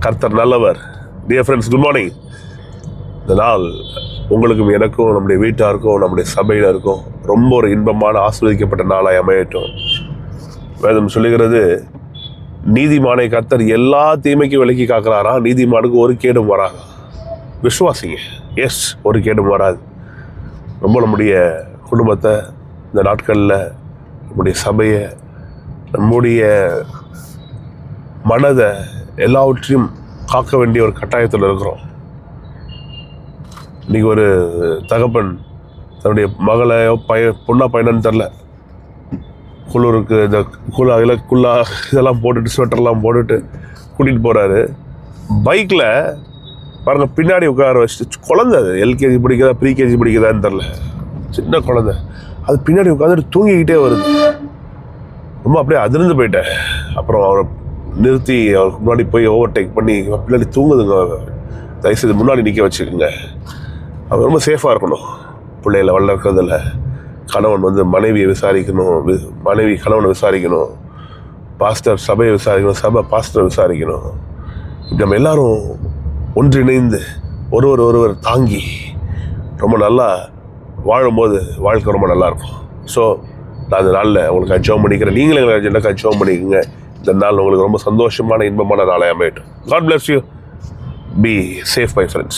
கர்த்தர் நல்லவர். Dear friends, good morning. இந்த நாள் உங்களுக்கும் எனக்கும் நம்முடைய வீட்டாருக்கும் நம்முடைய சபையினருக்கும் ரொம்ப ஒரு இன்பமான ஆஸ்வதிக்கப்பட்ட நாளாய் அமையட்டும். வேதம் சொல்லுகிறது, நீதிமானை கர்த்தர் எல்லா தீமைக்கும் விலக்கி காக்கிறாரா, நீதிமானுக்கு ஒரு கேடும் வராது. விசுவாசிங்க. எஸ், ஒரு கேடும் வராது. ரொம்ப நம்முடைய குடும்பத்தை இந்த நாட்களில், நம்முடைய சபையை, நம்முடைய மனதை எல்லாவற்றையும் காக்க வேண்டிய ஒரு கட்டாயத்தில் இருக்கிறோம். இன்றைக்கி ஒரு தகப்பன் தன்னுடைய மகளையோ பொண்ணா பையனன்னு தெரில, குளிருக்கு இந்த குள்ளா இதெல்லாம் போட்டுட்டு ஸ்வெட்டர்லாம் போட்டுட்டு கூட்டிகிட்டு போகிறாரு. பைக்கில் பாருங்கள், பின்னாடி உட்கார வச்சுட்டு குழந்தை, அது எல்கேஜி படிக்கிறதா ப்ரீகேஜி படிக்கிறதான்னு தெரில, சின்ன குழந்தை, அது பின்னாடி உட்காந்துட்டு தூங்கிக்கிட்டே வருது. ரொம்ப அப்படியே அதிர்ந்து போயிட்டேன். அப்புறம் அவரை நிறுத்தி அவருக்கு முன்னாடி போய் ஓவர்டேக் பண்ணி, பின்னாடி தூங்குதுங்க, தயவுசெய்து முன்னாடி நிற்க வச்சுக்கோங்க. அவர் ரொம்ப சேஃபாக இருக்கணும். பிள்ளைகளை வளர்க்குறதில்ல கணவன் மனைவியை விசாரிக்கணும், மனைவி கணவனை விசாரிக்கணும், பாஸ்டர் சபையை விசாரிக்கணும், சபை பாஸ்டரை விசாரிக்கணும். இப்படி நம்ம எல்லாரும் ஒன்றிணைந்து ஒருவர் தாங்கி ரொம்ப நல்லா வாழும்போது வாழ்க்கை ரொம்ப நல்லாயிருக்கும். ஸோ நான் இந்த நாளில் உங்களுக்கு ஜெபம் பண்ணிக்கிறேன். நீங்களும் எனக்கு ஜெபம் பண்ணிக்கோங்க. இந்த நாள் உங்களுக்கு ரொம்ப சந்தோஷமான இன்பமான நாளை அமையட்டும். God bless you. Be safe, my friends.